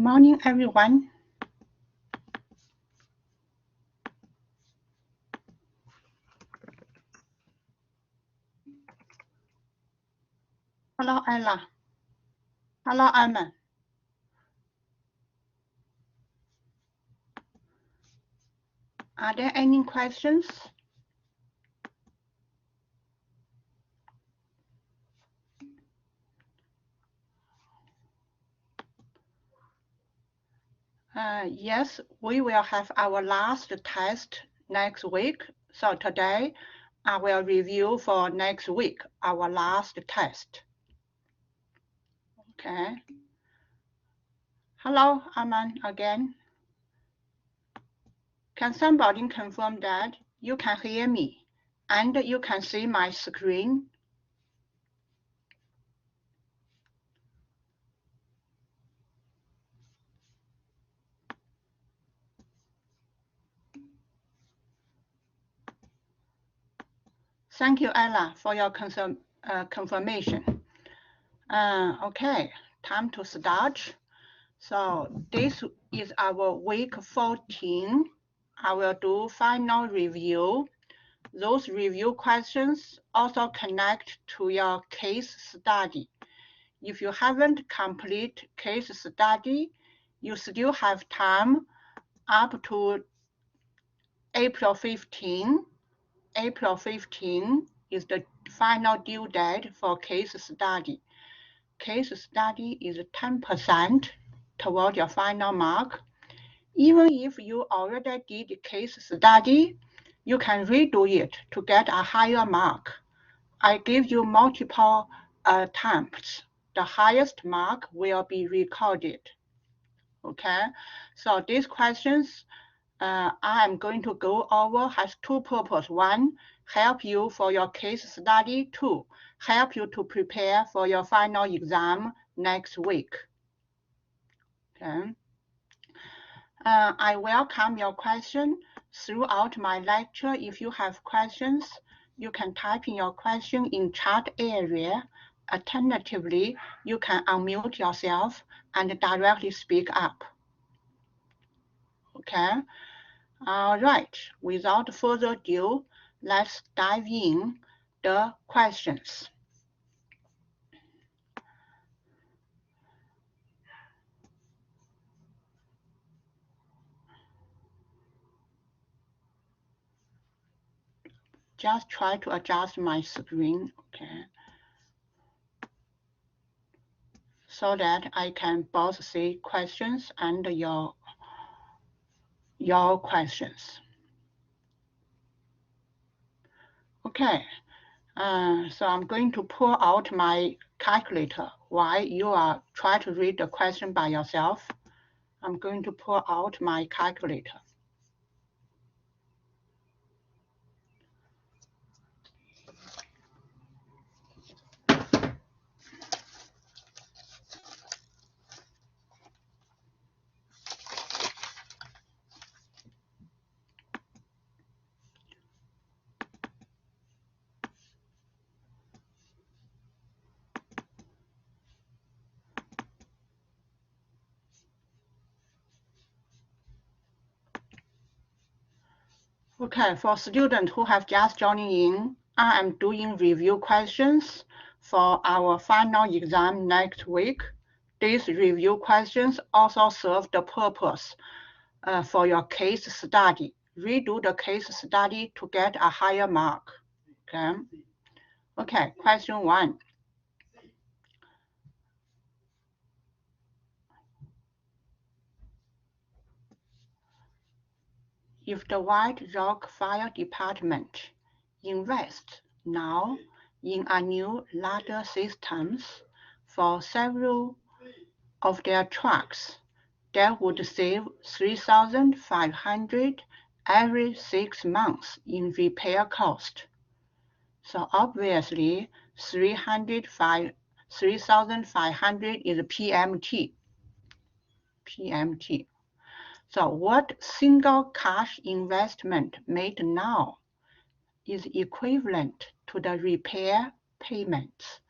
morning, everyone. Hello, Ella. Hello, Emma. Are there any questions? Yes, we will have our last test next week. So today, I will review for next week, our last test. Okay. Hello, Aman again. Can somebody confirm that you can hear me and you can see my screen? Thank you, Ella, for your confirmation. Okay, time to start. So this is our week 14. I will do final review. Those review questions also connect to your case study. If you haven't completed case study, you still have time up to April 15. April 15 is the final due date for case study. Case study is 10% toward your final mark. Even if you already did case study, you can redo it to get a higher mark. I give you multiple attempts. The highest mark will be recorded. Okay, so these questions I am going to go over has two purposes. One, help you for your case study. Two, help you to prepare for your final exam next week. Okay. I welcome your question throughout my lecture. If you have questions, you can type in your question in chat area. Alternatively, you can unmute yourself and directly speak up. Okay. All right. Without further ado, let's dive in the questions. Just try to adjust my screen, okay, so that I can both see questions and your questions. Okay, so I'm going to pull out my calculator while you are trying to read the question by yourself. I'm going to pull out my calculator. Okay, for students who have just joined in, I am doing review questions for our final exam next week. These review questions also serve the purpose for your case study. Redo the case study to get a higher mark. Okay. Okay, question 1. If the White Rock Fire Department invests now in a new ladder systems for several of their trucks, that would save $3,500 every 6 months in repair cost. So obviously, $3,500 is PMT. PMT. So what single cash investment made now is equivalent to the repair payments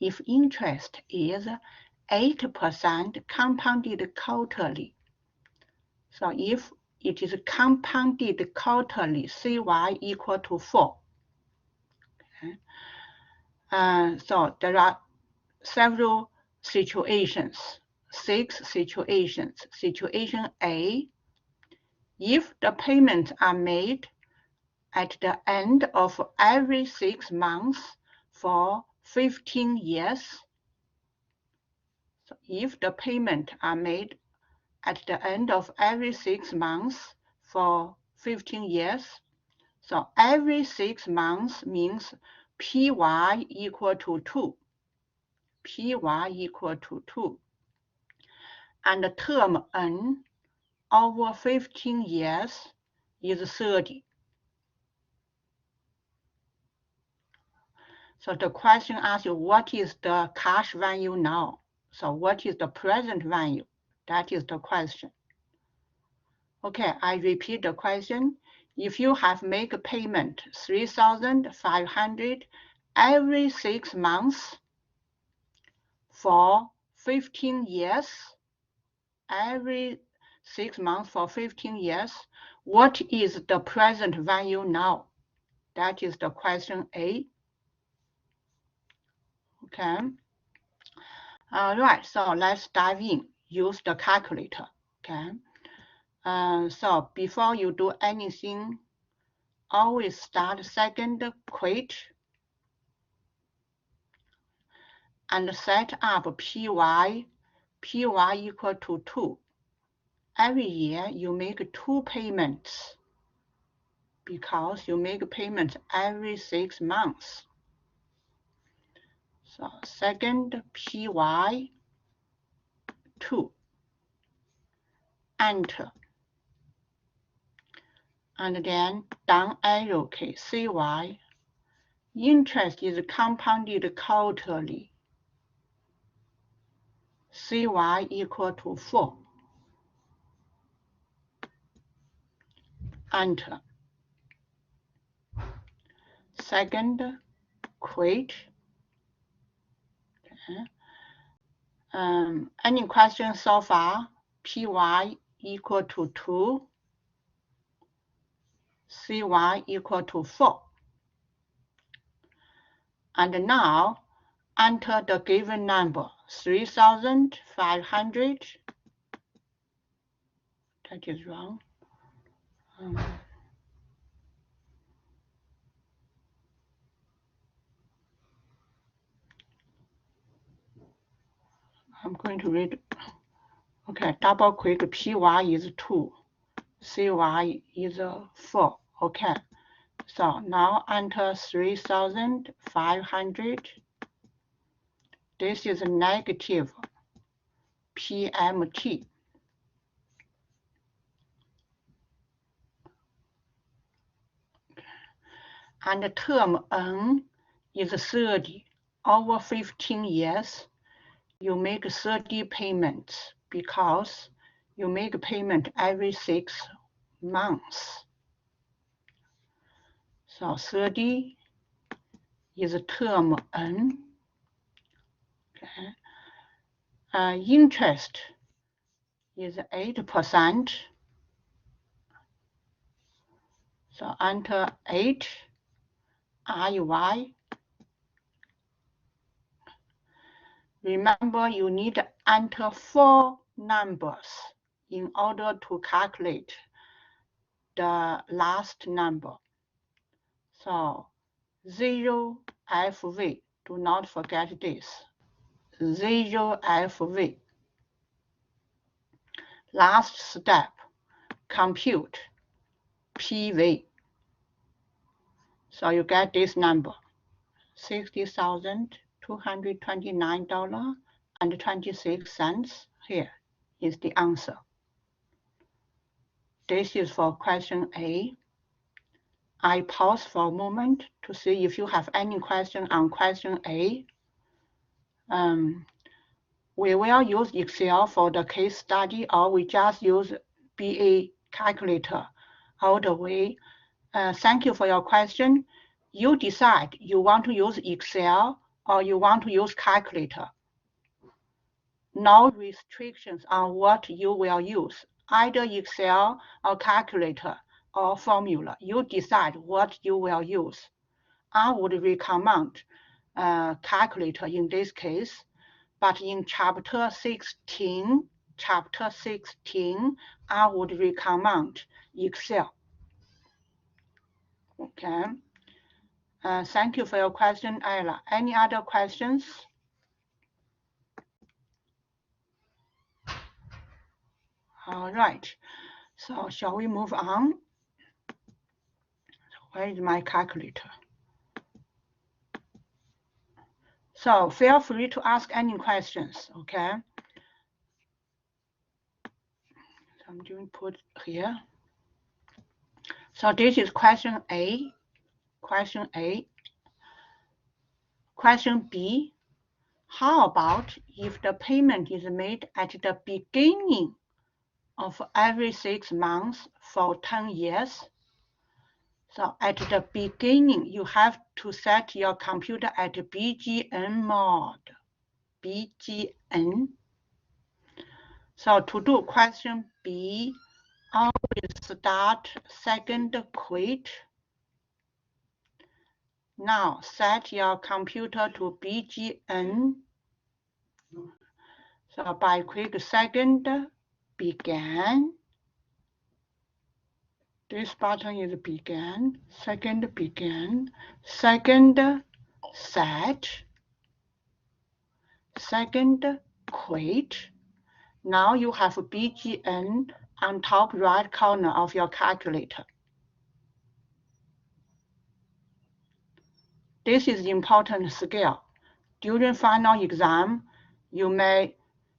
if interest is 8% compounded quarterly. So if it is compounded quarterly, CY equal to 4. Okay. So there are several situations, 6 situations. Situation A, if the payments are made at the end of every 6 months for 15 years. So if the payments are made at the end of every 6 months for 15 years, so every 6 months means PY equal to 2. PY equal to 2. And the term N over 15 years is 30. So the question asks you, what is the cash value now? So what is the present value? That is the question. Okay, I repeat the question. If you have made a payment $3,500 every 6 months for 15 years, every 6 months for 15 years, what is the present value now? That is the question A. Okay. All right, so let's dive in. Use the calculator. Okay. So before you do anything, always start second quit and set up PY equal to 2. Every year you make 2 payments because you make payments every 6 months. So second PY 2. Enter. And then down arrow key, CY. Interest is compounded quarterly. CY equal to 4. Enter. Second, quit. Okay. Any questions so far? PY equal to 2. CY equal to 4. And now, enter the given number, 3,500. That is wrong. I'm going to read. Okay, double click. PY is 2. CY is 4. Okay. So now enter 3,500. This is negative PMT. And the term N is 30. Over 15 years, you make 30 payments because you make a payment every 6 months. So 30 is term N. Okay. Interest is 8%. So enter 8 IY. Remember, you need to enter 4 numbers in order to calculate the last number. So 0 FV, do not forget this. 0 FV. Last step, compute PV. So you get this number, $60,229.26. Here is the answer. This is for question A. I pause for a moment to see if you have any question on question A. We will use Excel for the case study, or we just use BA calculator all the way. Thank you for your question. You decide you want to use Excel or you want to use calculator. no restrictions on what you will use, either Excel or calculator or formula. You decide what you will use. I would recommend calculator in this case, but in chapter 16, I would recommend Excel. Okay. Thank you for your question, Ella. Any other questions? All right. So shall we move on? Where is my calculator? So feel free to ask any questions, okay? So I'm doing put here. So this is question A. Question A. Question B. How about if the payment is made at the beginning of every 6 months for 10 years? So at the beginning, you have to set your computer at BGN mode. BGN. So to do question B, always start second quit. Now set your computer to BGN. So by click second begin. This button is begin, second begin, second set, second quit. Now you have BGN on top right corner of your calculator. This is important skill. During final exam, you may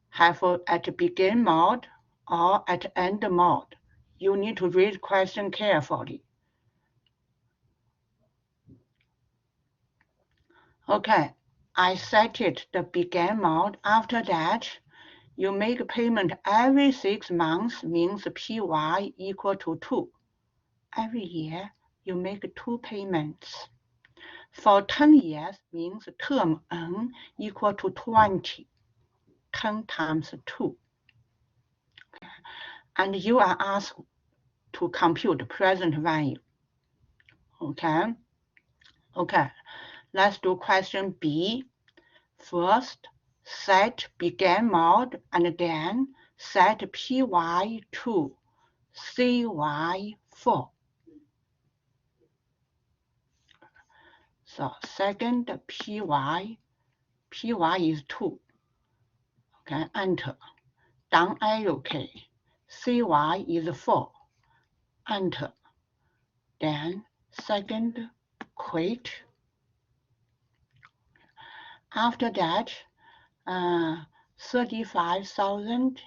have at begin mode or at end mode. You need to read question carefully. Okay, I set it the begin mode. After that, you make payment every 6 months means PY equal to 2. Every year, you make 2 payments. For 10 years means term N equal to 20. 10 times 2. Okay. And you are asked to compute present value. Okay. Okay. Let's do question B. First, set begin mode and then set PY to CY4. So second PY is 2. Okay, enter. Down arrow key. CY is 4. Enter. Then second quit. After that, 35,000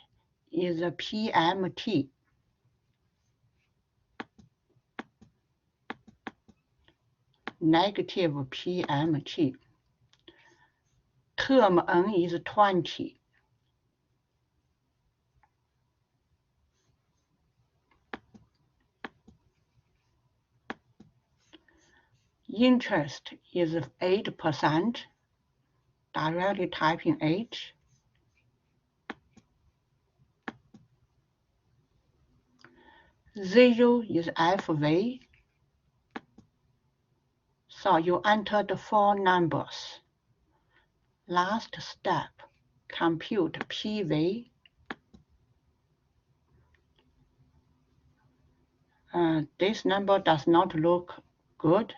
is a PMT. Negative PMT. Term N is 20. Interest is 8%. Directly typing 8. Zero is FV. So you enter the 4 numbers. Last step, compute PV. This number does not look good.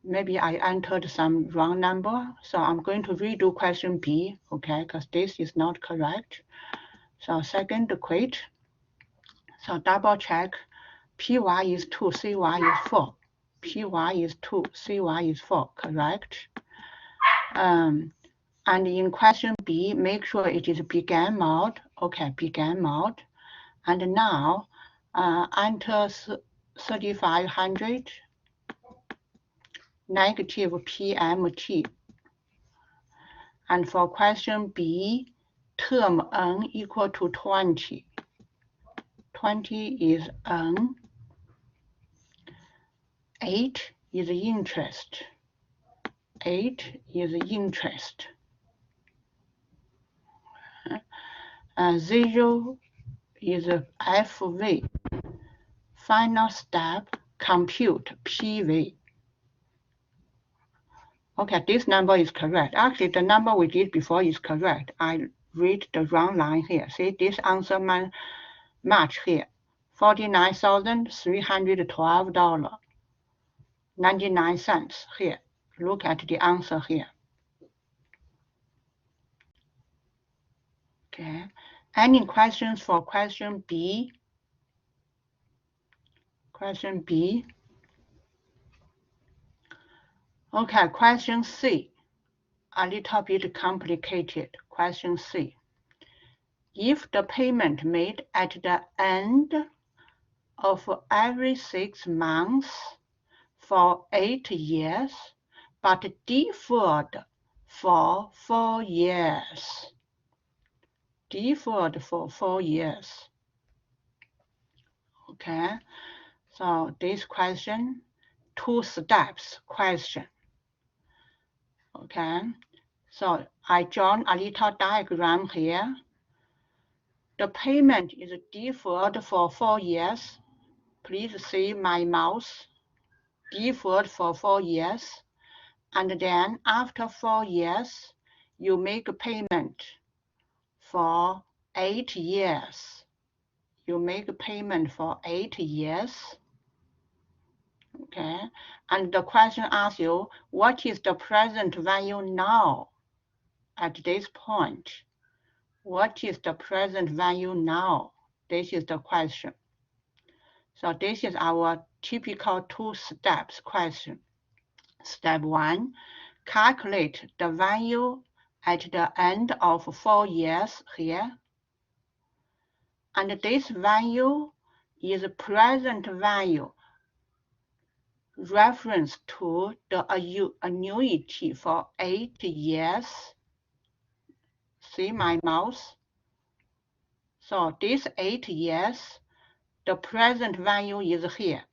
Maybe I entered some wrong number. So I'm going to redo question B, okay, because this is not correct. So second quit. So double check. PY is 2, CY is 4. PY is 2, CY is 4, correct? And in question B, make sure it is begin mode. Okay, begin mode. And now enter 3500 negative PMT. And for question B, term N equal to 20. 20 is N. 8 is interest. 8 is interest. 0 is FV. Final step, compute PV. Okay, this number is correct. Actually, the number we did before is correct. I read the wrong line here. See, this answer match here. $49,312.99 here. Look at the answer here. Okay. Any questions for question B? Question B. Okay, question C. A little bit complicated. Question C. If the payment made at the end of every 6 months for 8 years, but deferred for 4 years. Deferred for 4 years. Okay, so this question, 2 steps question. Okay, so I drawn a little diagram here. The payment is deferred for 4 years. Please see my mouse. Deferred for 4 years. And then after 4 years, you make a payment for 8 years. You make a payment for 8 years. Okay, and the question asks you, what is the present value now at this point? What is the present value now? This is the question. So this is our typical 2 steps question. Step 1, calculate the value at the end of 4 years here. And this value is present value reference to the annuity for 8 years. See my mouse? So this 8 years, the present value is here.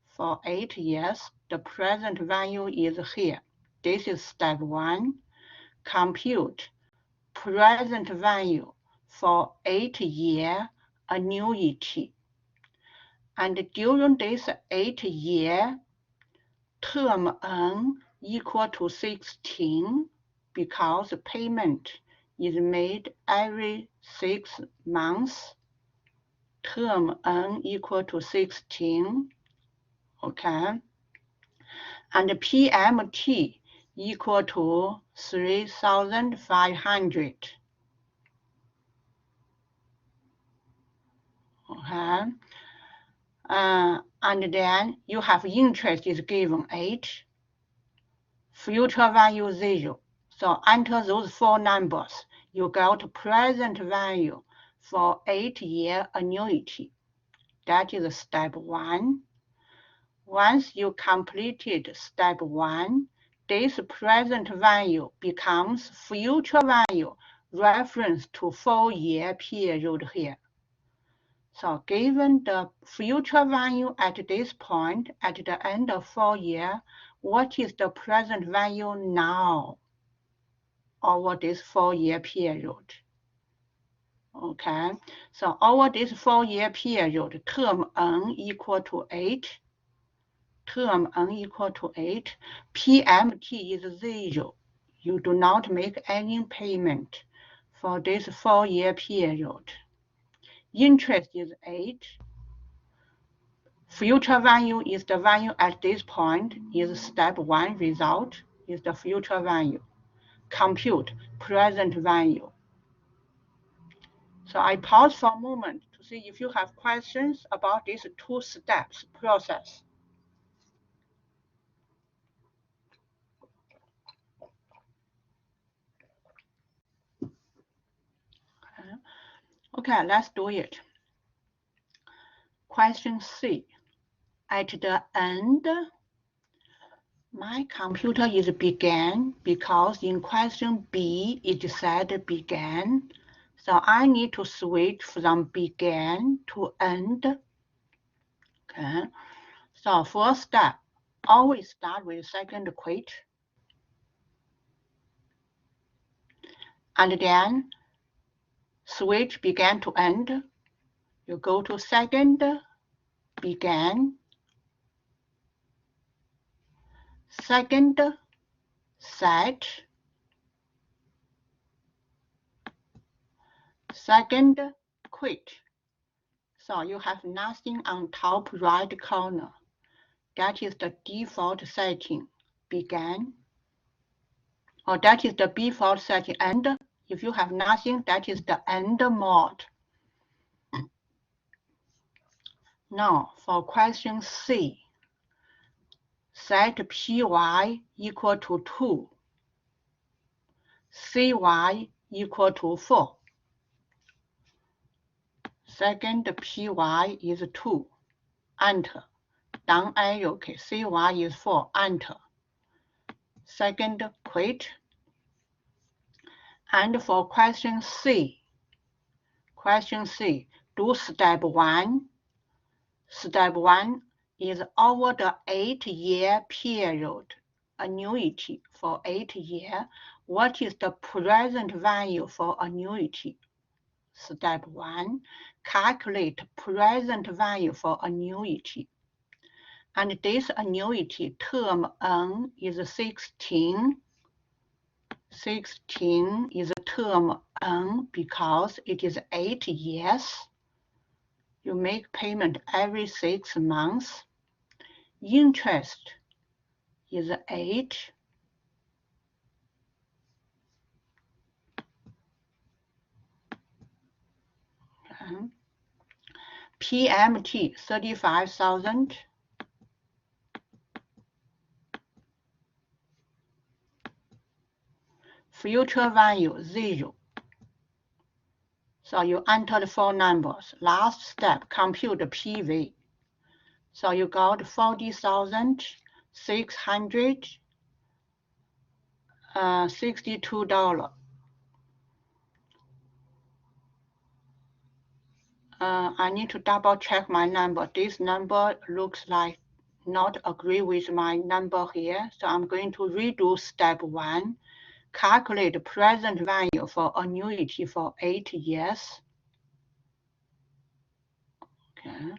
For 8 years, the present value is here. This is step 1. Compute present value for 8-year annuity. And during this 8-year, term N equal to 16 because payment is made every 6 months. Term N equal to 16. Okay. And PMT equal to 3,500. Okay. And then you have interest is given 8, future value 0. So enter those 4 numbers. You got present value for 8-year annuity. That is step 1. Once you completed step 1, this present value becomes future value reference to 4-year period here. So given the future value at this point, at the end of 4 years, what is the present value now over this 4-year period? Okay, so over this 4-year period, term N equal to 8. Term N equal to 8. PMT is 0. You do not make any payment for this 4-year period. Interest is 8. Future value is the value at this point, is step 1 result, is the future value. Compute present value. So I pause for a moment to see if you have questions about these 2 steps process. Okay, let's do it. Question C. At the end, my computer is began because in question B it said began. So I need to switch from began to end. Okay. So first step, always start with second quit. And then switch began to end. You go to second, began, second, set, second, quit. So you have nothing on top right corner. That is the default setting, began. Or that is the default setting, end. If you have nothing, that is the end mode. Now, for question C, set PY equal to 2, CY equal to 4. Second PY is 2, enter. Down arrow, okay, CY is 4, enter. Second, quit. And for question C, do step 1. Step 1 is over the 8-year period, annuity for 8 years. What is the present value for annuity? Step 1, calculate present value for annuity. And this annuity term N is 16. 16 is term N because it is 8 years. You make payment every 6 months. Interest is 8. Okay. PMT 35,000. Future value 0. So you enter the 4 numbers. Last step, compute the PV. So you got $40,662. I need to double check my number. This number looks like not agree with my number here. So I'm going to redo step 1. Calculate the present value for annuity for 8 years. Okay.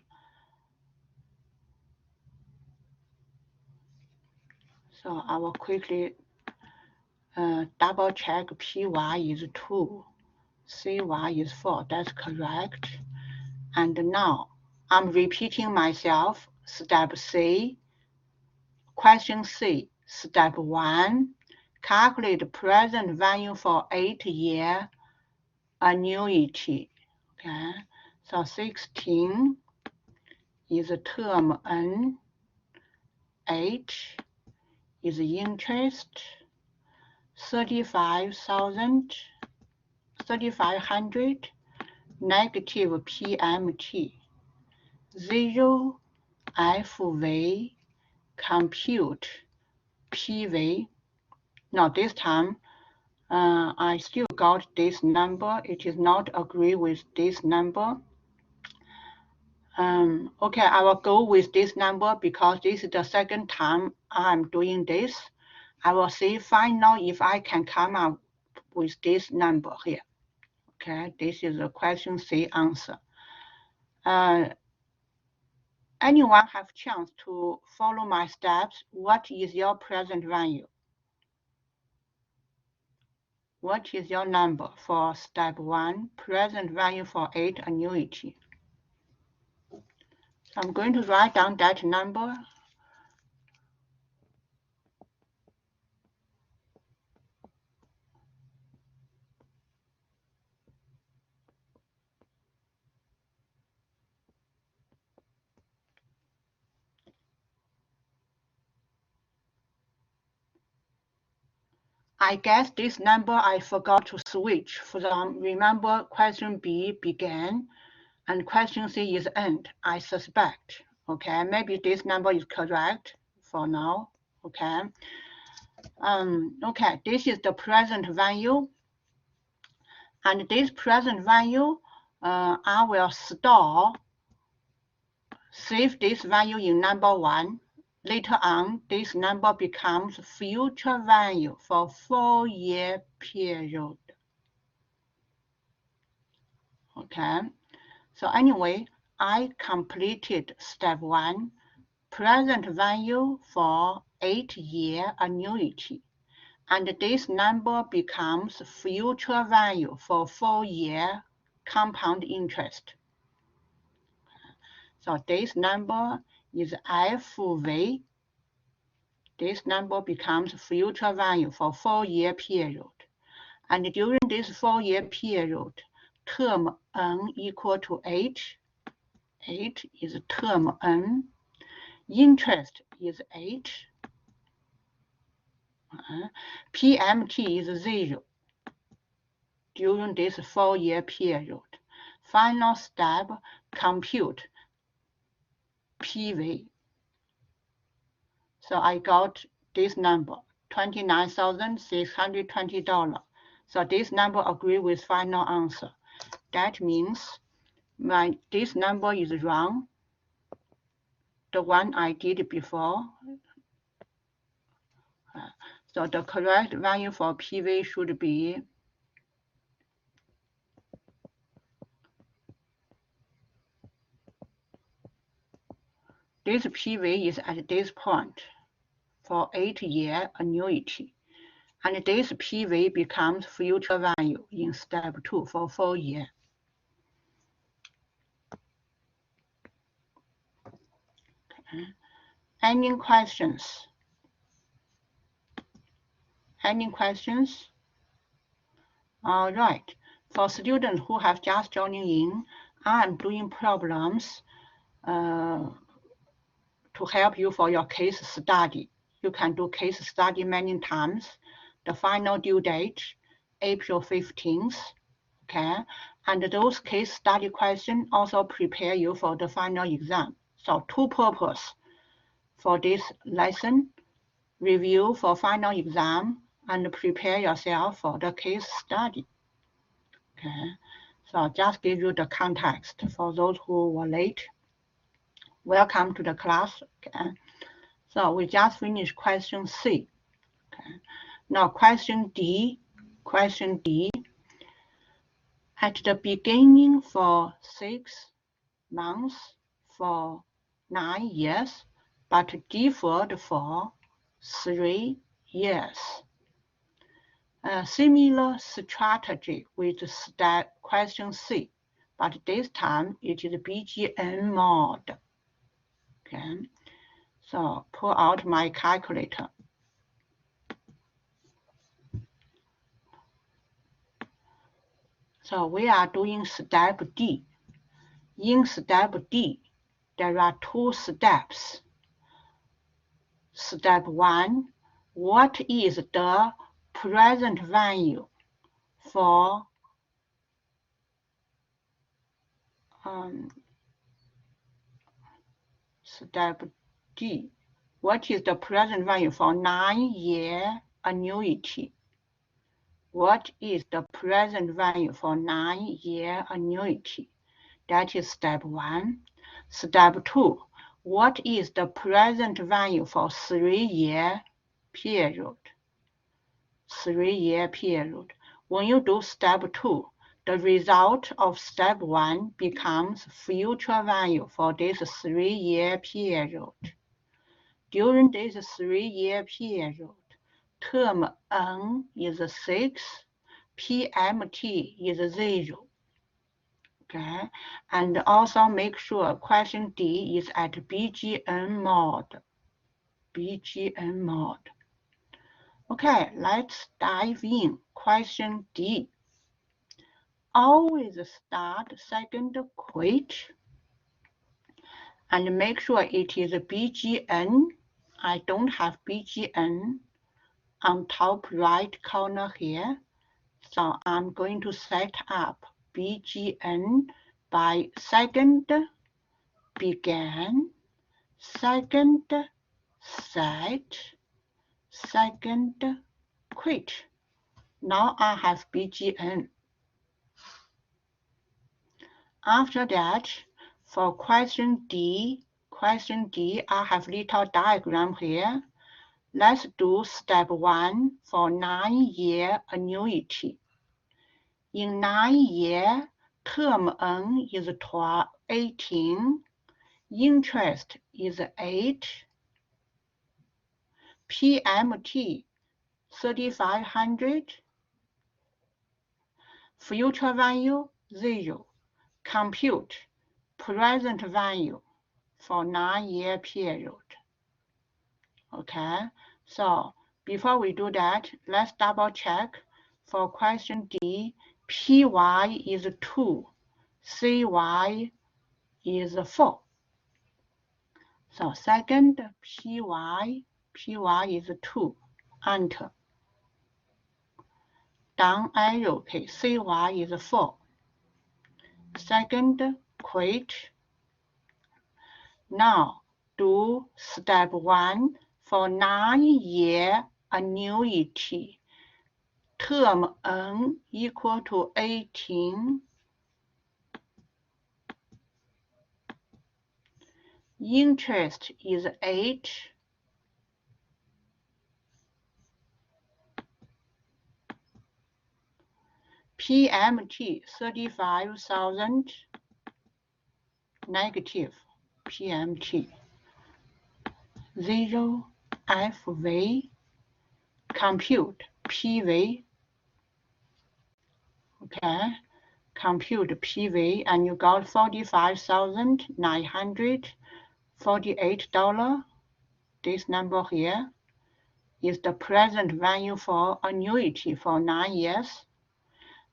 So I will quickly double check PY is 2, CY is 4. That's correct. And now I'm repeating myself. Step C, question C, step 1, calculate the present value for 8-year annuity. Okay, so 16 is a term N, 8 is interest, 3,500 negative PMT, 0 FV, compute PV. Now this time, I still got this number. It is not agree with this number. Okay, I will go with this number because this is the second time I'm doing this. I will see, find out if I can come up with this number here. Okay, this is a question C answer. Anyone have chance to follow my steps? What is your present value? What is your number for step 1, present value for 8 annuity? So I'm going to write down that number. I guess this number I forgot to switch from, remember question B began and question C is end, I suspect. Okay, maybe this number is correct for now. Okay. Okay, this is the present value. And this present value, I will save this value in number 1. Later on, this number becomes future value for 4-year period. Okay, so anyway, I completed step 1, present value for 8-year annuity, and this number becomes future value for 4-year compound interest. So this number is FV. This number becomes future value for 4-year period. And during this 4-year period, term N equal to 8. 8 is term N. Interest is 8. PMT is 0 during this 4-year period. Final step, compute PV. So I got this number, $29,620. So this number agree with final answer. That means this number is wrong. The one I did before. So the correct value for PV should be this PV is at this point for 8-year annuity. And this PV becomes future value in step 2 for 4-year. Okay. Any questions? Any questions? All right. For students who have just joining in, I'm doing problems to help you for your case study. You can do case study many times. The final due date, April 15th. Okay, and those case study questions also prepare you for the final exam. So 2 purposes for this lesson: review for final exam and prepare yourself for the case study. Okay, so just give you the context for those who were late. Welcome to the class. Okay, so we just finished question C. Okay, now question D. Question D. At the beginning for 6 months for 9 years, but deferred for 3 years. A similar strategy with question C, but this time it is BGN mode. Okay, so pull out my calculator. So we are doing step D. In step D, there are 2 steps. Step 1, what is the present value for step D? What is the present value for 9-year annuity? What is the present value for 9-year annuity? That is step 1. Step 2, what is the present value for 3-year period? 3-year period. When you do step 2, the result of step 1 becomes future value for this 3-year period. During this 3-year period, term N is 6, PMT is 0. Okay, and also make sure question D is at BGN mode. BGN mode. Okay, let's dive in. Question D. Always start second quit and make sure it is BGN. I don't have BGN on top right corner here. So I'm going to set up BGN by second began, second set, second quit. Now I have BGN. After that, for question D, I have little diagram here. Let's do step 1 for 9-year annuity. In 9 years, term N is 18, interest is 8, PMT 3,500, future value 0, compute present value for 9-year period. Okay, so before we do that, let's double check. For question D, PY is 2, CY is 4. So second, PY is 2, enter. Down arrow, okay, CY is 4. Second, quit. Now do step 1 for 9-year annuity. Term N equal to 18. Interest is 8. PMT 35,000 negative PMT 0 FV compute PV. Okay, compute PV and you got $45,948. This number here is the present value for annuity for 9 years.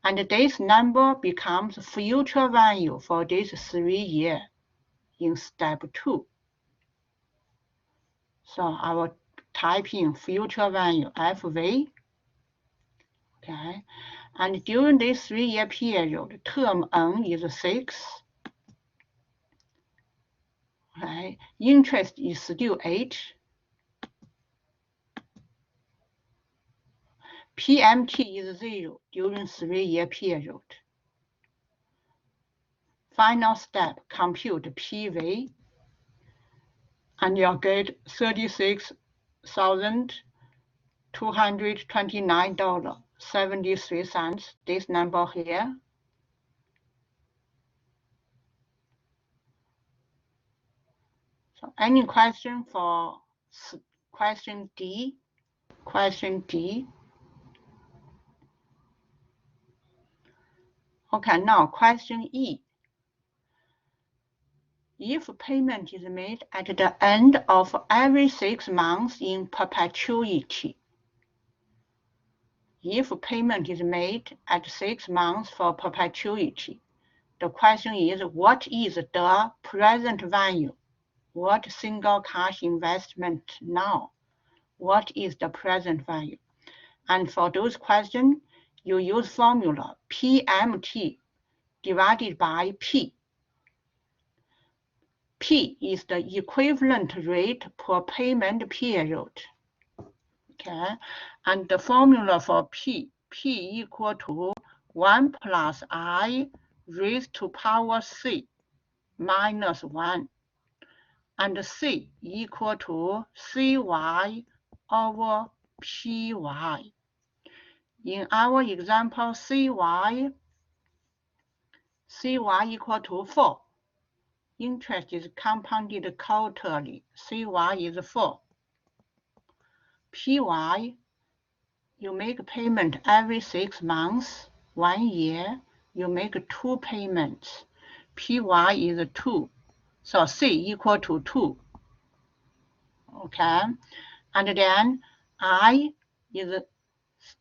And this number becomes future value for this 3 year in step 2. So I will type in future value FV. Okay, and during this 3-year period, term N is 6. Okay, interest is still 8. PMT is 0 during 3-year period. Final step, compute PV, and you'll get $36,229.73. This number here. So any question for question D? Question D. Okay, now question E. If payment is made at the end of every 6 months in perpetuity, if payment is made at 6 months for perpetuity, the question is, what is the present value? What single cash investment now? What is the present value? And for those questions, you use formula PMT divided by P. P is the equivalent rate per payment period. Okay, and the formula for P equal to 1 plus I raised to power C minus 1, and C equal to CY over PY. In our example, CY equal to 4. Interest is compounded quarterly. CY is 4. PY, you make payment every 6 months. 1 year, you make 2 payments. PY is 2. So C equal to 2. Okay. And then I is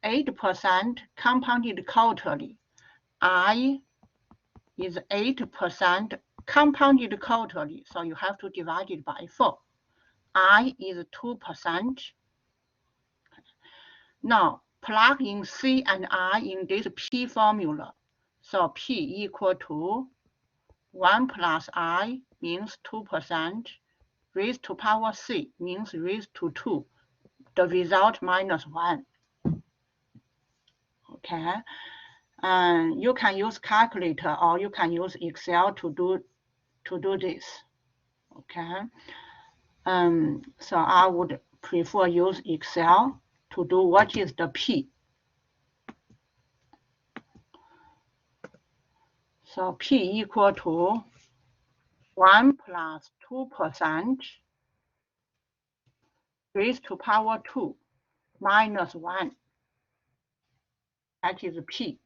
8% compounded quarterly. I is 8% compounded quarterly, so you have to divide it by 4. I is 2%. Now, plug in C and I in this P formula. So P equal to 1 plus I means 2%, raised to power C means raised to 2. The result minus 1. Okay. And you can use calculator or you can use Excel to do this. Okay. So I would prefer use Excel to do what is the P. So P equal to 1 plus 2% raised to power 2 minus 1. That is P.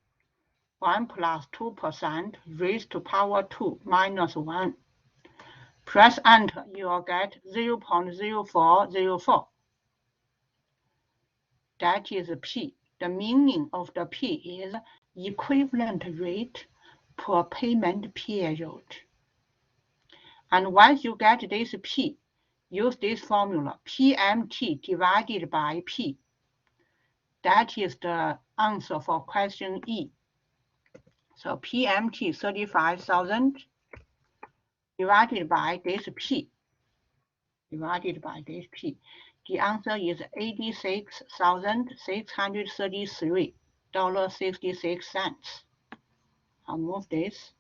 1 plus 2% raised to power 2 minus 1. Press enter, you will get 0.0404. That is P. The meaning of the P is equivalent rate per payment period. And once you get this P, use this formula, PMT divided by P. That is the answer for question E. So PMT 35,000 divided by this P. The answer is $86,633.66. I'll move this.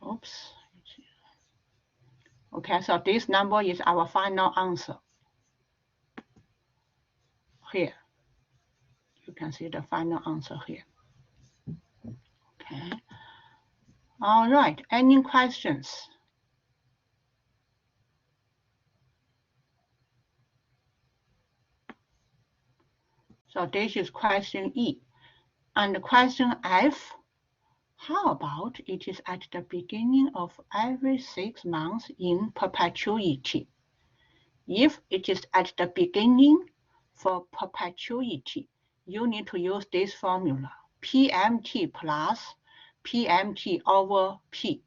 Oops. Okay, so this number is our final answer. Here. You can see the final answer here. Okay. All right. Any questions? So this is question E. And question F, how about it is at the beginning of every 6 months in perpetuity? If it is at the beginning for perpetuity, you need to use this formula, PMT plus PMT over P.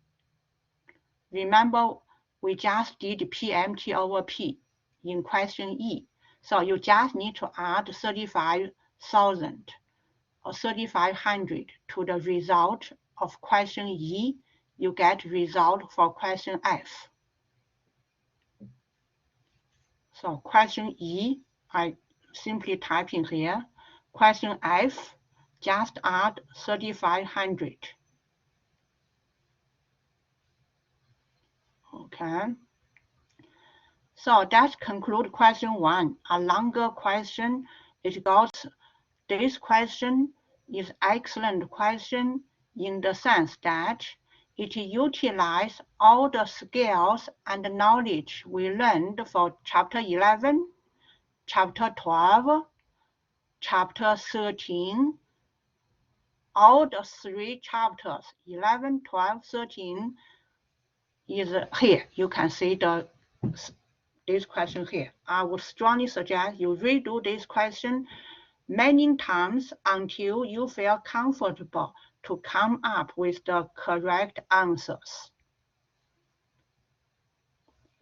Remember, we just did PMT over P in question E. So you just need to add 35,000 or 3,500 to the result of question E. You get result for question F. So question E, I simply type in here. Question F, just add 3,500. Okay. So that concludes question 1. A longer question. This question is excellent question in the sense that it utilizes all the skills and knowledge we learned for chapter 11, chapter 12, chapter 13, all the 3 chapters, 11, 12, 13, is here. You can see this question here. I would strongly suggest you redo this question many times until you feel comfortable to come up with the correct answers.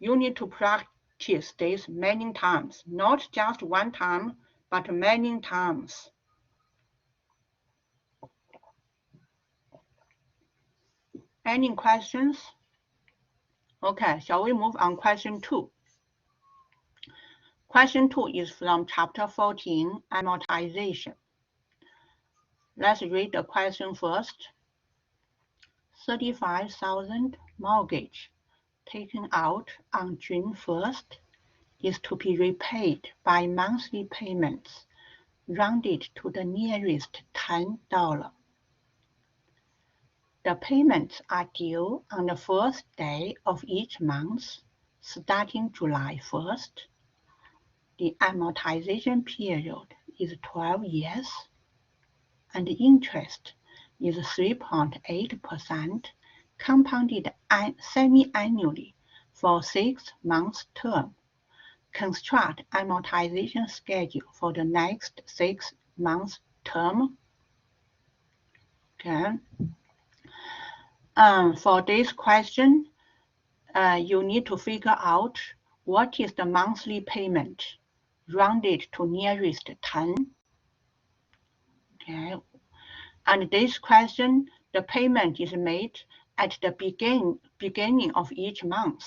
You need to practice this many times, not just one time, but many times. Any questions? Okay, shall we move on question 2? Question 2 is from chapter 14, Amortization. Let's read the question first. 35,000 mortgage taken out on June 1st is to be repaid by monthly payments rounded to the nearest $10. The payments are due on the first day of each month, starting July 1st. The amortization period is 12 years, and the interest is 3.8% compounded semi-annually for 6 months term. Construct amortization schedule for the next 6 months term. Okay. For this question, you need to figure out what is the monthly payment rounded to nearest 10. Okay. And this question, the payment is made at the beginning of each month.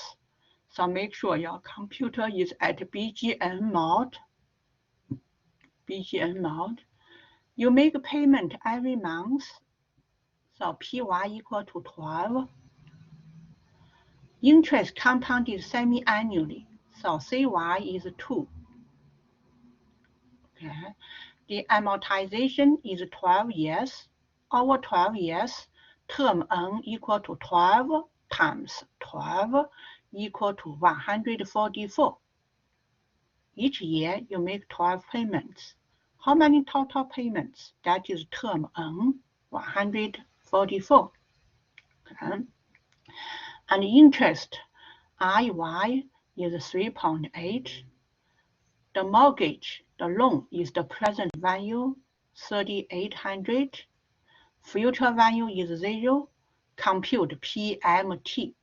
So make sure your computer is at BGN mode. You make a payment every month. So PY equal to 12. Interest compounded semi-annually. So CY is 2. Okay. the amortization is 12 years. Over 12 years, term N equal to 12 times 12 equal to 144. Each year, you make 12 payments. How many total payments? That is term N, 144. Okay. And interest, IY, is 3.8. The mortgage, the loan, is the present value, 3,800. Future value is 0. Compute PMT.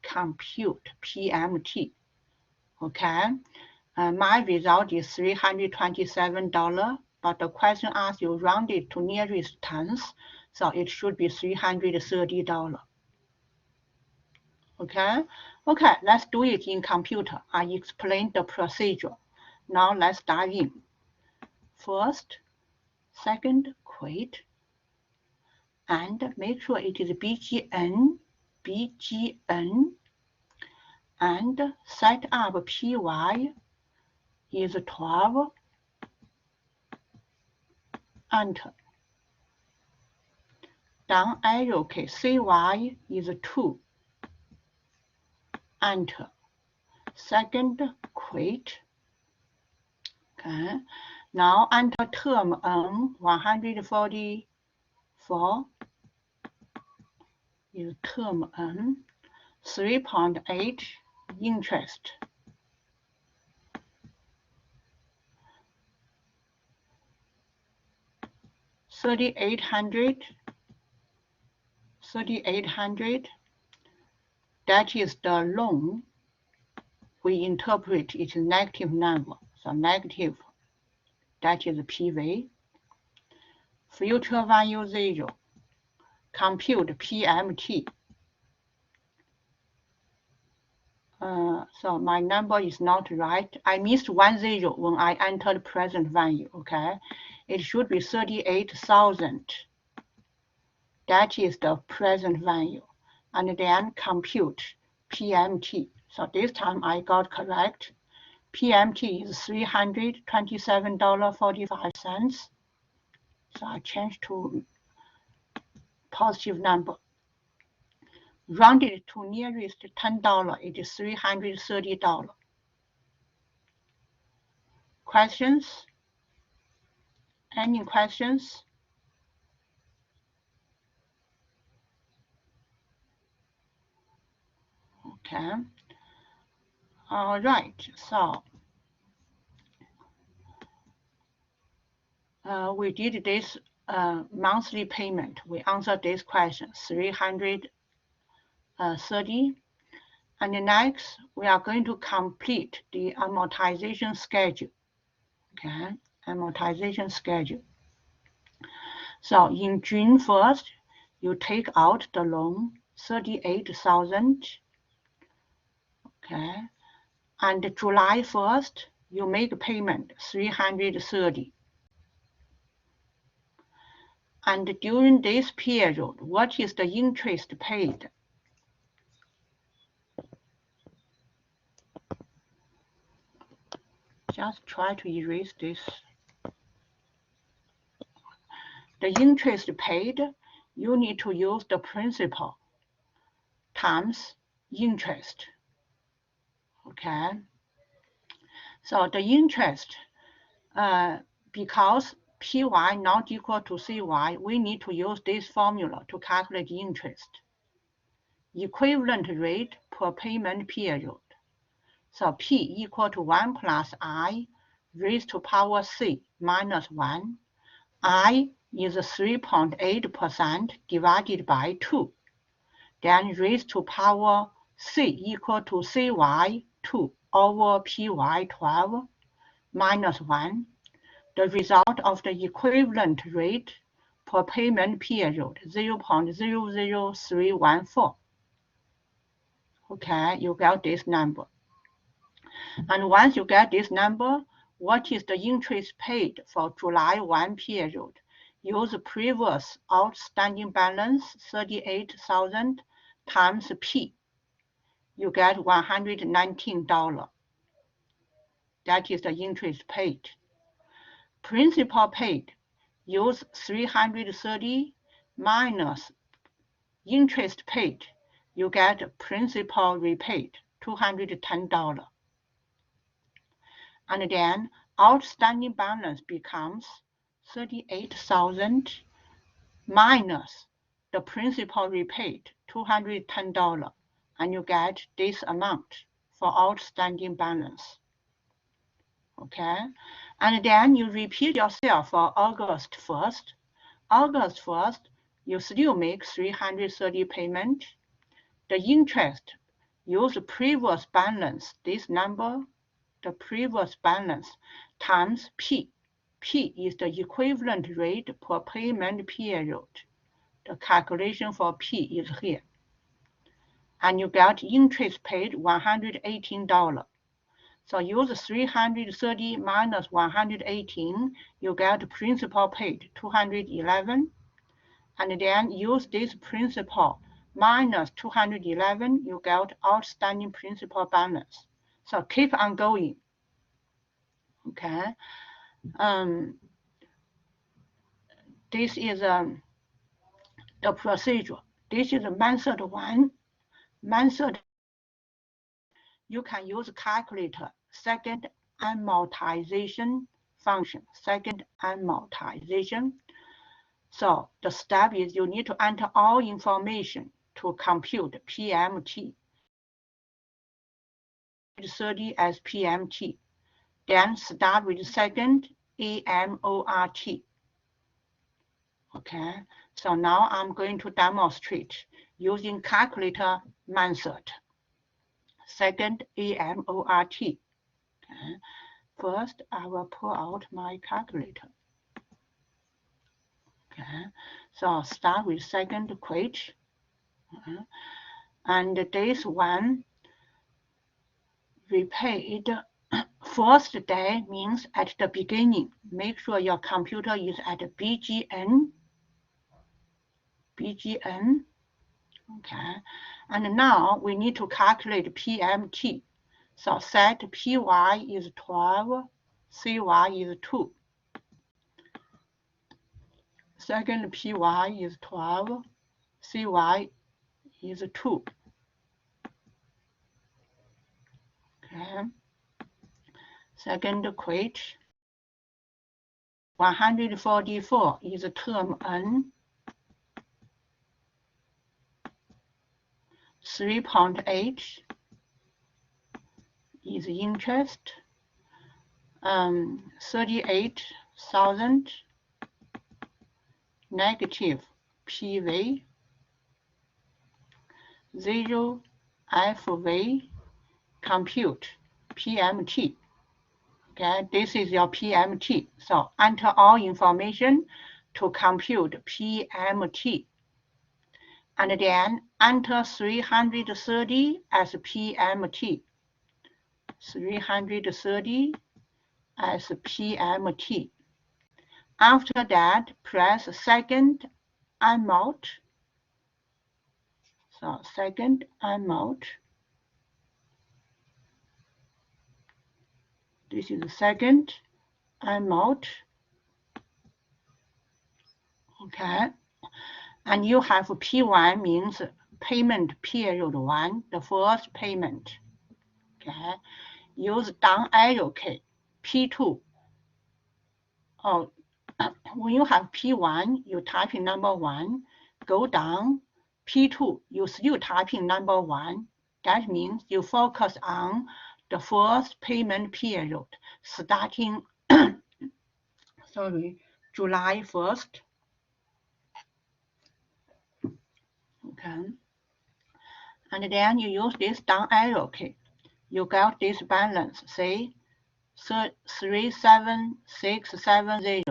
Compute PMT. Okay. My result is $327, but the question asks you round it to nearest tens, so it should be $330. Okay. Okay, let's do it in computer. I explained the procedure. Now let's dive in. First, second, quit, and make sure it is BGN, and set up PY is 12, enter. Down arrow key, CY is 2, enter. Second, quit. Okay. Now enter term N, 144 is term N, 3.8 interest. $3,800. That is the loan. We interpret its negative number. So negative, that is PV. Future value 0. Compute PMT. So my number is not right. I missed 1 0 when I entered present value. Okay. It should be 38,000. That is the present value. And then compute PMT. So this time I got correct. PMT is $327.45. So I changed to positive number. Rounded to nearest $10, it is $330. Questions? Any questions? Okay. All right. So we did this monthly payment. We answered this question, 330. And next, we are going to complete the amortization schedule. Okay, amortization schedule. So in June 1st, you take out the loan, 38,000. Okay, and July 1st, you make payment, 330. And during this period, what is the interest paid? Just try to erase this. The interest paid, you need to use the principal times interest. Okay. So the interest, because PY not equal to CY, we need to use this formula to calculate interest. Equivalent rate per payment period. So P equal to 1 plus I raised to power C minus 1. I is 3.8% divided by 2. Then raised to power C equal to CY 2 over PY 12 minus 1. The result of the equivalent rate per payment period, 0.00314. Okay, you get this number. And once you get this number, what is the interest paid for July 1 period? Use previous outstanding balance, 38,000, times P. You get $119. That is the interest paid. principal paid, use 330 minus interest paid, you get principal repaid, $210. And then outstanding balance becomes 38,000 minus the principal repaid, $210, and you get this amount for outstanding balance. Okay, and then you repeat yourself for August 1st. August 1st, you still make 330 payment. The interest, use previous balance, this number, the previous balance, times P. P is the equivalent rate per payment period. The calculation for P is here. And you get interest paid $118. So use 330 minus 118, you get principal paid 211. And then use this principal minus 211, you get outstanding principal balance. So keep on going. Okay. This is the procedure. This is method 1. Method, you can use calculator, second amortization function, second amortization. So the step is you need to enter all information to compute PMT. 30 as PMT. Then start with second AMORT. Okay, so now I'm going to demonstrate using calculator method. Second AMORT. Okay. First, I will pull out my calculator. Okay, so start with second quote. And this one, repaid first day means at the beginning. Make sure your computer is at BGN. BGN. Okay, and now we need to calculate PMT. So set PY is 12, CY is 2. Second PY is 12, CY is 2. Okay. Second quote, 144 is term N. 3.8 is interest. 38,000 negative PV. 0 FV compute PMT. Okay, this is your PMT. So enter all information to compute PMT. And then enter 330 as PMT. 330 as PMT. After that, press second amount. So second amount. This is the second amount. Okay. And you have P1 means payment period 1, the first payment. Okay. Use down arrow key. P2. Oh, when you have P1, you type in number 1, go down. P2, you still type in number 1. That means you focus on the first payment period starting July 1st. Okay. And then you use this down arrow key. You got this balance, say 37670.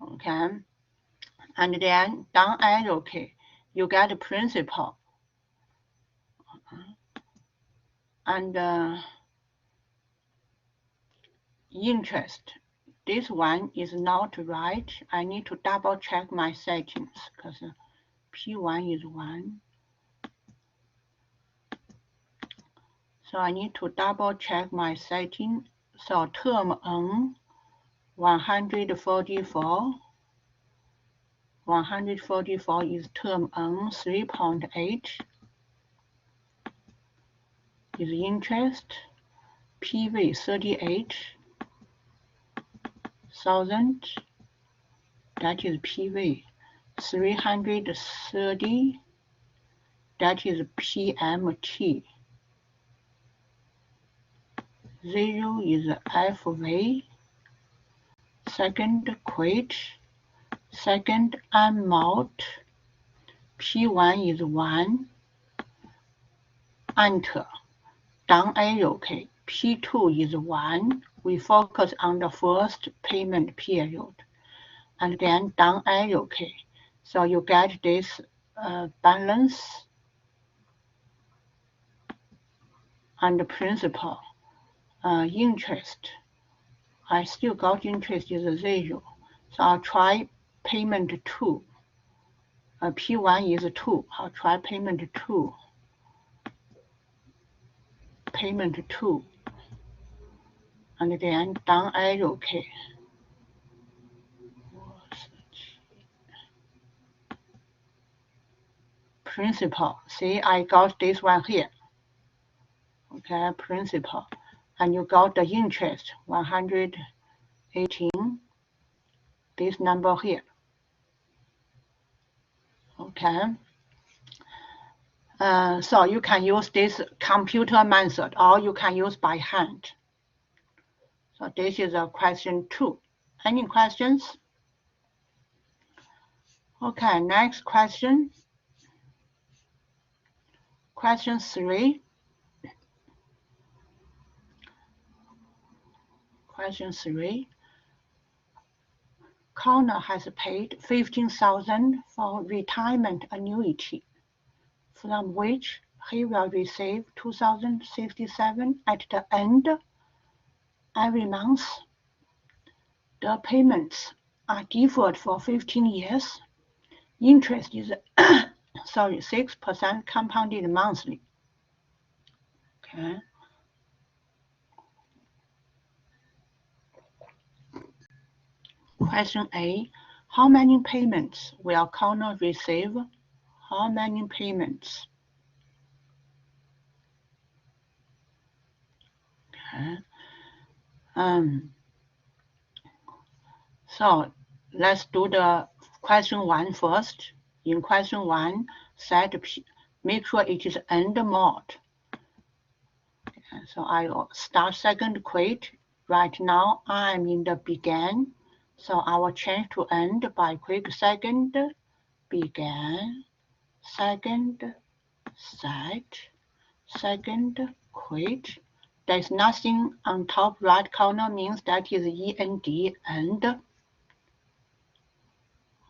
Okay. And then down arrow key, you get the principal. And interest. This one is not right. I need to double check my settings because P1 is 1. So I need to double check my setting. So term N 144. 144 is term N, 3.8 is interest, PV 38,000, that is PV, 330, that is PMT, 0 is FV, second quote, second amount, P1 is 1, enter, down arrow key, P2 is 1, we focus on the first payment period, and then down arrow key. So you get this balance and principal. Interest, I still got interest is 0. So I'll try payment 2. P1 is 2. I'll try payment 2. Payment 2. And then down arrow key. Principal. See, I got this one here. Okay, principal. And you got the interest, 118. This number here. Okay. So you can use this computer method or you can use by hand. So this is a question 2. Any questions? Okay, next question. Question 3. Question 3. Connor has paid 15,000 for retirement annuity, from which he will receive 2,067 at the end every month. The payments are deferred for 15 years. Interest is 6% compounded monthly. Okay. Question A. How many payments will Connor receive? How many payments? Okay. So let's do the question 1 first. In question 1, make sure it is end mode. Okay, so I will start second quote. Right now I'm in the begin. So I will change to end by quick second, begin, second, set, second, quit. There's nothing on top right corner, means that is END, end.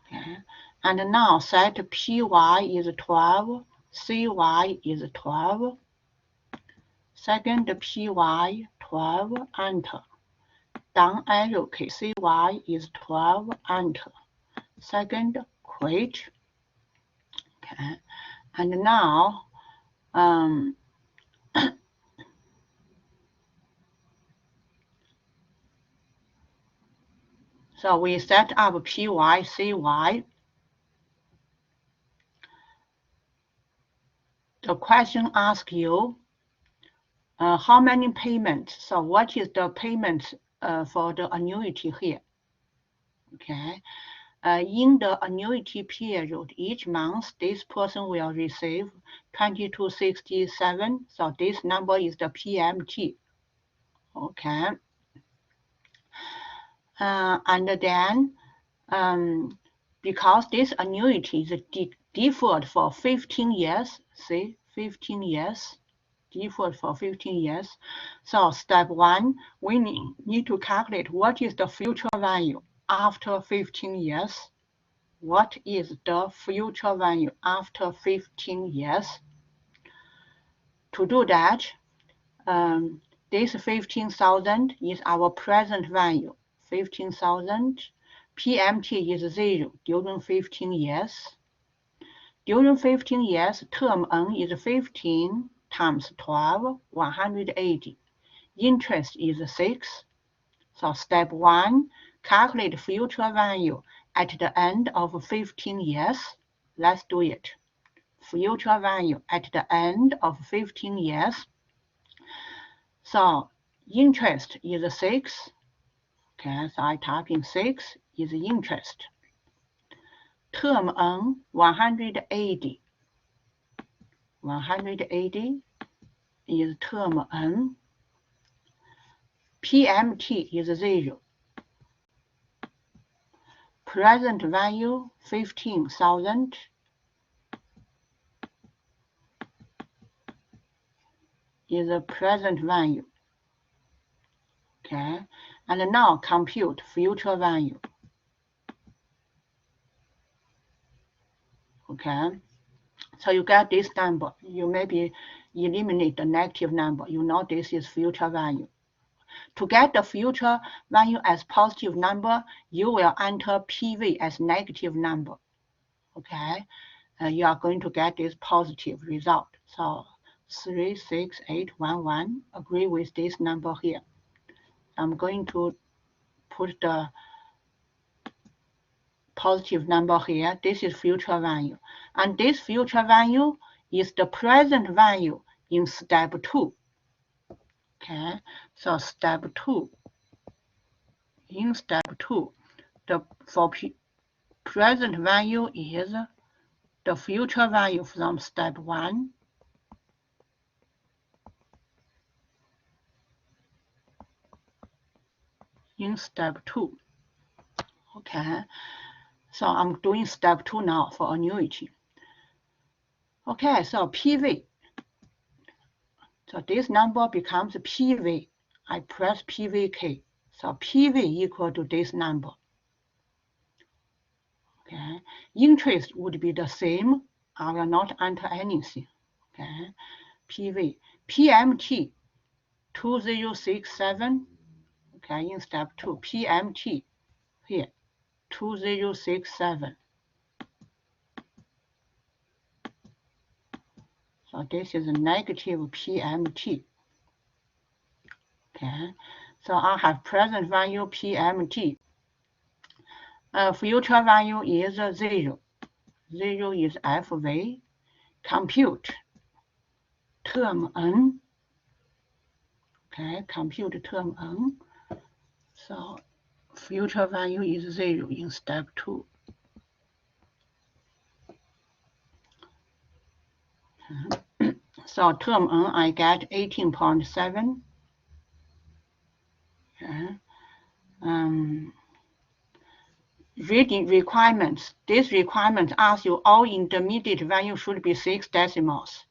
Okay. And now set PY is 12, CY is 12. Second PY 12, enter. Down arrow key, CY is 12, enter. Second, quit. Okay. And now, so we set up PY, CY. The question asks you, how many payments? So what is the payment for the annuity here? Okay. In the annuity period, each month, this person will receive 2267. So this number is the PMT. Okay. And then, because this annuity is deferred for 15 years, see, 15 years, deferred for 15 years. So step 1, we need to calculate what is the future value after 15 years. What is the future value after 15 years? To do that, this 15,000 is our present value. 15,000. PMT is 0 during 15 years. During 15 years, term N is 15 times 12, 180. Interest is 6. So step 1, calculate future value at the end of 15 years. Let's do it. Future value at the end of 15 years. So interest is 6. Okay, so I type in 6 is interest. Term N 180. 180 is term N. PMT is 0. Present value 15,000. Is the present value. Okay, and now compute future value. Okay, so you get this number. You maybe eliminate the negative number. You know this is future value. To get the future value as positive number, you will enter PV as negative number. Okay, you are going to get this positive result. So 36811, agree with this number here. I'm going to put the positive number here. This is future value. And this future value is the present value in step 2. Okay, so step 2. In step 2, for present value is the future value from step 1 in step 2. Okay, so I'm doing step 2 now for annuity. Okay, so PV. So this number becomes PV. I press PVK. So PV equal to this number. Okay, interest would be the same. I will not enter anything. Okay, PV. PMT 2067. Okay, in step 2, PMT here 2067. So this is a negative PMT. Okay, so I have present value PMT. Future value is 0. 0 is FV. Compute term N. Okay, compute term N. So future value is 0 in step 2. So term N, I get 18.7. Okay. Reading requirements. This requirement asks you all intermediate value should be 6 decimals.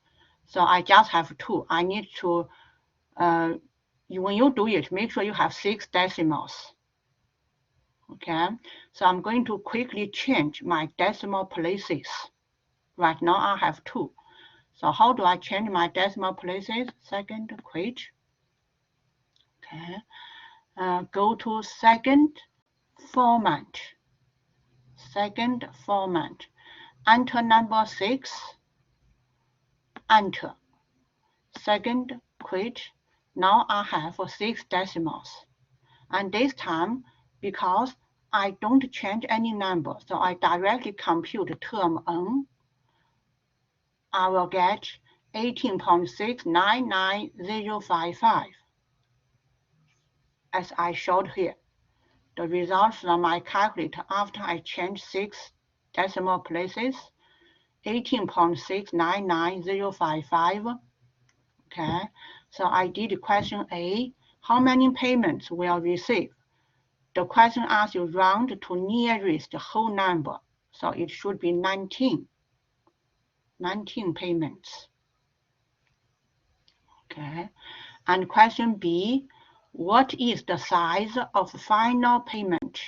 So I just have 2. I need to, when you do it, make sure you have 6 decimals. Okay, so I'm going to quickly change my decimal places. Right now I have 2. So how do I change my decimal places? Second, quit. Okay, go to second format. Second format. Enter number 6. Enter. Second, quit. Now I have 6 decimals. And this time, because I don't change any number, so I directly compute term N. I will get 18.699055, as I showed here. The result from my calculator after I change 6 decimal places, 18.699055. Okay, so I did question A, how many payments will receive? The question asks you round to nearest whole number, so it should be 19. 19 payments. Okay, and question B, what is the size of final payment?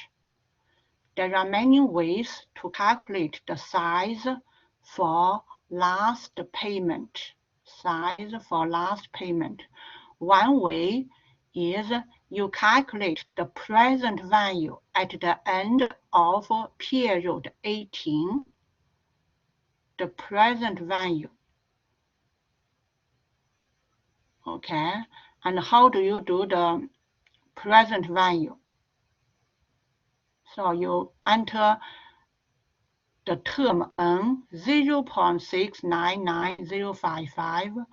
There are many ways to calculate the size for last payment. Size for last payment. One way is you calculate the present value at the end of period 18. The present value. Okay, and how do you do the present value? So you enter the term N 0.699055,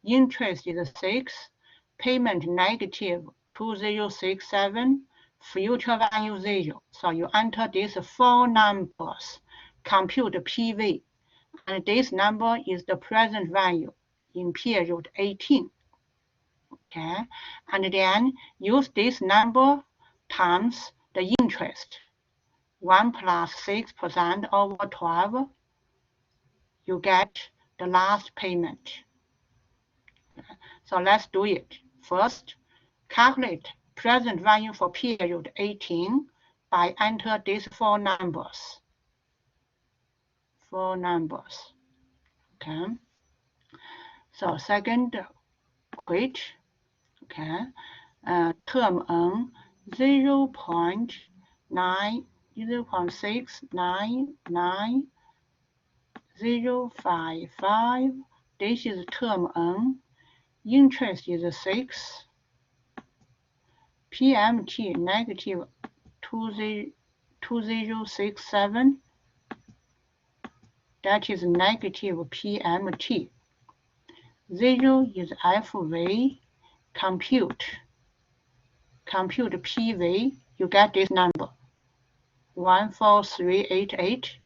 interest is 6, payment negative 2067, future value 0. So you enter these 4 numbers, compute PV, and this number is the present value in period 18. Okay, and then use this number times the interest. 1 plus 6% over 12, you get the last payment. So let's do it. First, calculate present value for period 18 by enter these 4 numbers. 4 numbers. Okay. So second equation. Okay. Term N 0.6990055. This is term N. Interest is 6. PMT negative 2067. That is negative PMT. 0 is FV. Compute PV. You get this number 14388.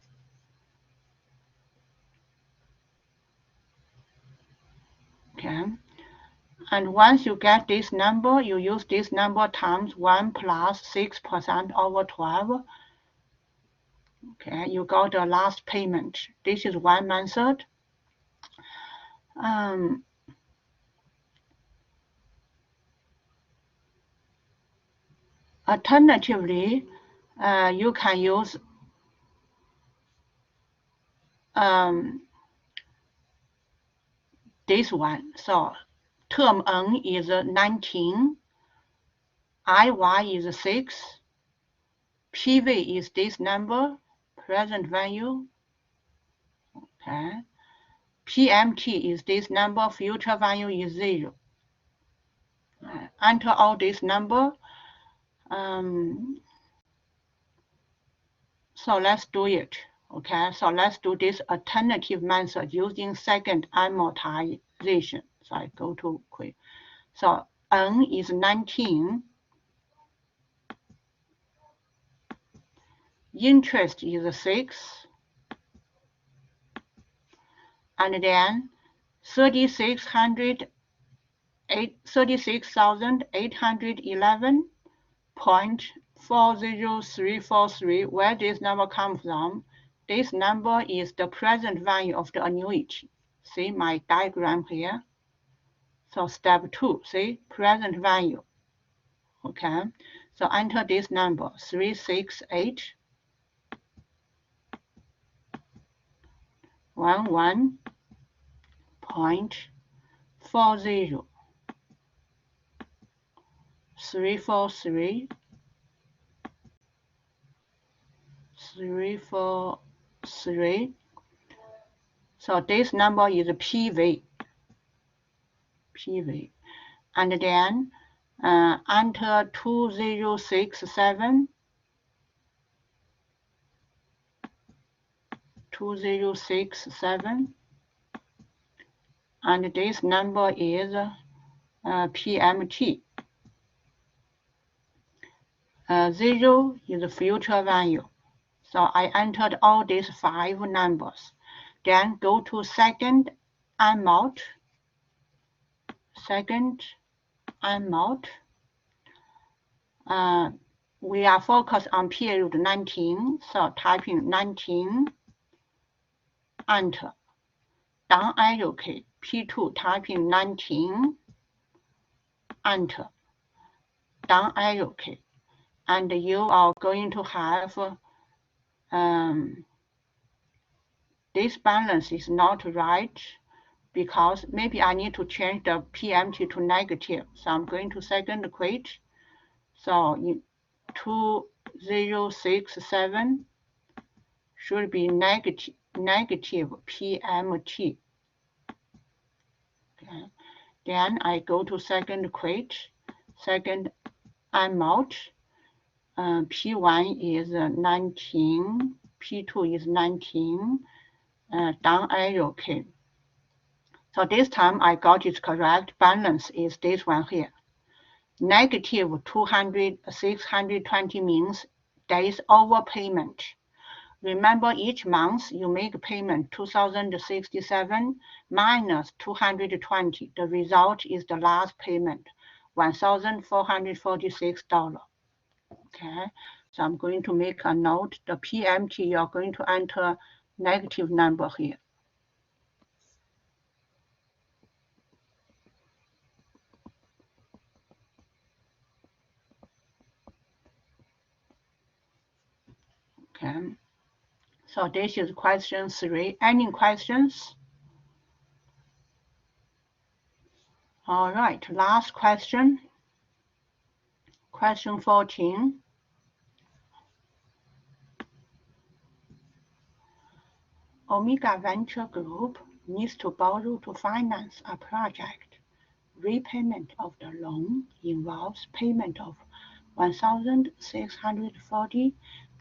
Okay. And once you get this number, you use this number times 1 plus 6% over 12. Okay, you got the last payment. This is one method. Alternatively, you can use this one. So term N is 19, IY is 6, PV is this number, present value. Okay. PMT is this number, future value is 0. Enter all this number. So let's do it. Okay, so let's do this alternative method using second amortization. So I go to quick. So N is 19. Interest is 6. And then 36,811.40343. Where this number comes from? This number is the present value of the annuity. See my diagram here? So step 2, see, present value. Okay, so enter this number 368.11.40. 343. So this number is PV. And then enter 2067. 2067. And this number is PMT. 0 is the future value. So I entered all these 5 numbers. Then go to second amount. We are focused on period 19. So type in 19. Enter. Down arrow key. P2 type in 19. Enter. Down arrow key. And you are going to have this balance is not right because maybe I need to change the PMT to negative. So I'm going to second equation. So in 2067 should be negative PMT. Okay. Then I go to second equation, second amount. P1 is 19, P2 is 19, down arrow key. So this time I got it correct. Balance is this one here. Negative 620 means there is overpayment. Remember, each month you make payment 2,067 minus 220. The result is the last payment, $1,446. Okay, so I'm going to make a note. The PMT, you're going to enter negative number here. Okay, so this is question 3. Any questions? All right, last question. Question 14. Omega Venture Group needs to borrow to finance a project. Repayment of the loan involves payment of $1,640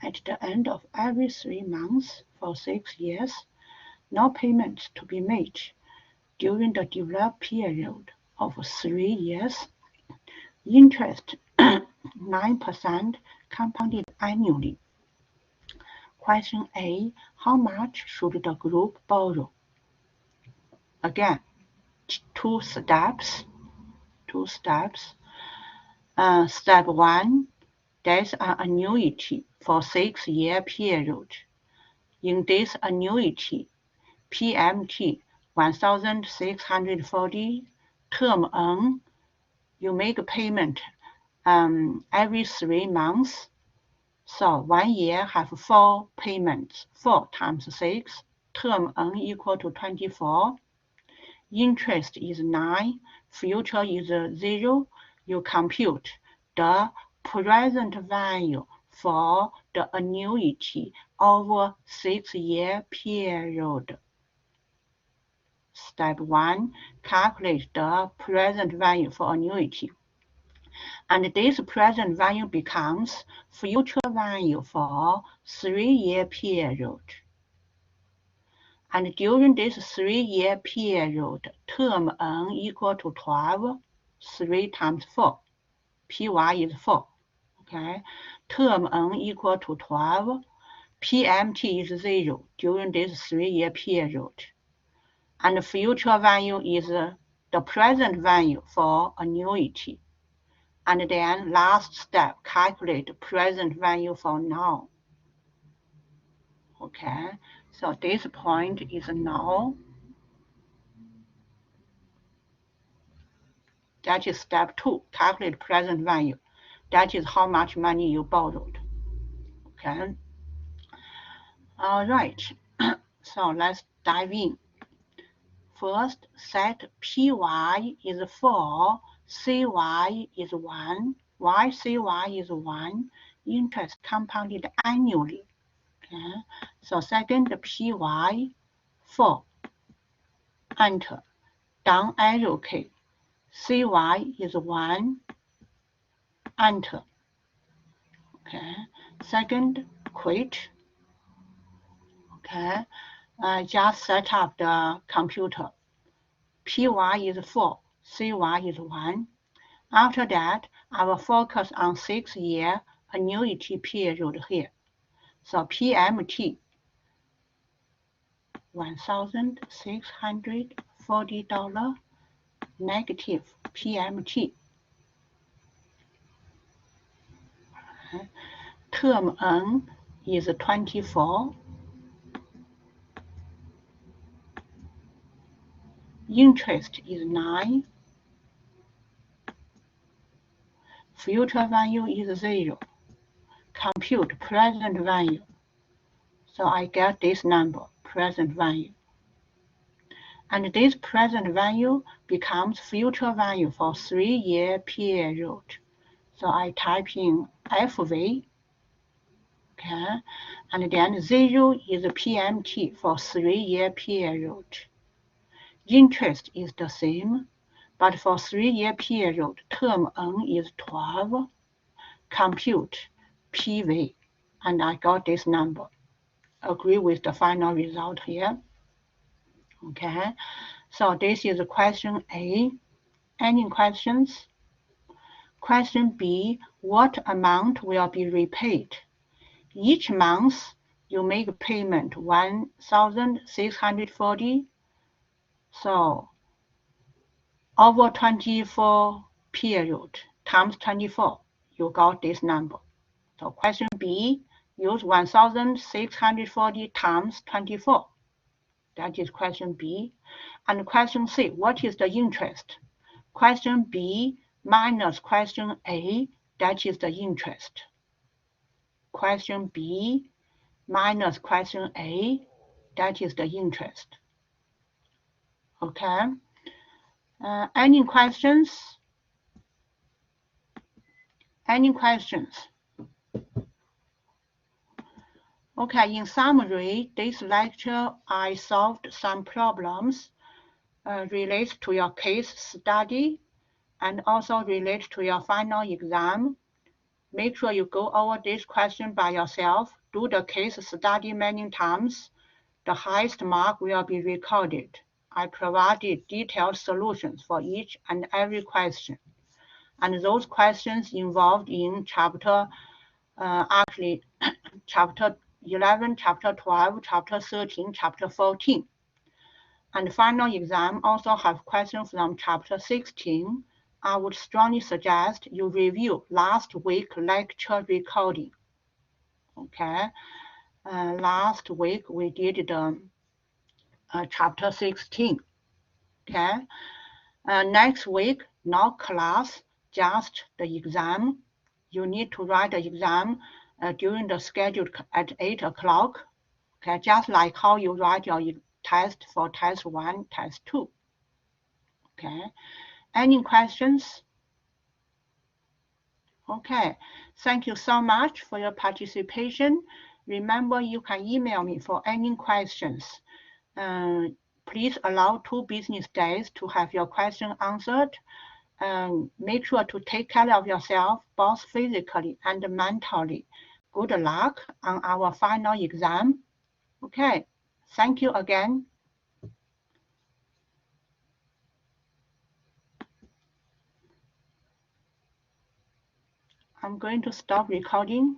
at the end of every 3 months for 6 years. No payments to be made during the developed period of 3 years. Interest 9% compounded annually. Question A. How much should the group borrow? Again, two steps. Step 1, there's an annuity for 6-year period. In this annuity, PMT 1,640, term N, you make a payment every 3 months. So 1 year have 4 payments. 4 times 6, term N equal to 24. Interest is 9, future is 0. You compute the present value for the annuity over 6-year period. Step 1, calculate the present value for annuity. And this present value becomes future value for 3-year period. And during this 3-year period, term N equal to 12, 3 times 4, PY is 4, okay? Term N equal to 12, PMT is 0 during this 3-year period. And the future value is the present value for annuity. And then last step, calculate present value for now. Okay, so this point is now. That is step 2, calculate present value. That is how much money you borrowed. Okay. All right, so let's dive in. First, set PY is 4, CY is 1, YCY is 1, interest compounded annually. Okay, so second, PY 4, enter, down arrow key, CY is 1, enter. Okay, second, quit. Okay, just set up the computer. PY is 4, CY is 1. After that, I will focus on 6-year annuity period here. So PMT, $1,640 negative PMT. Okay. Term N is 24. Interest is 9. Future value is 0. Compute present value. So I get this number, present value. And this present value becomes future value for 3-year period. So I type in FV, okay, and then 0 is PMT for 3-year period. Interest is the same, but for 3-year period, term N is 12. Compute PV, and I got this number. Agree with the final result here. Okay, so this is question A. Any questions? Question B, what amount will be repaid? Each month you make payment 1,640. So over 24 period times 24, you got this number. So question B, use 1,640 times 24. That is question B. And question C, what is the interest? Question B minus question A, that is the interest. Question B minus question A, that is the interest. Okay. Any questions? Any questions? Okay, in summary, this lecture I solved some problems related to your case study and also related to your final exam. Make sure you go over this question by yourself. Do the case study many times. The highest mark will be recorded. I provided detailed solutions for each and every question. And those questions involved in chapter, chapter 11, chapter 12, chapter 13, chapter 14. And final exam also have questions from chapter 16. I would strongly suggest you review last week lecture recording. Okay, last week we did the chapter 16. Okay, next week, no class, just the exam. You need to write the exam during the schedule at 8 o'clock. Okay, just like how you write your test for test 1, test 2. Okay, any questions? Okay, thank you so much for your participation. Remember, you can email me for any questions. Please allow 2 business days to have your question answered. Make sure to take care of yourself, both physically and mentally. Good luck on our final exam. Okay, thank you again. I'm going to stop recording.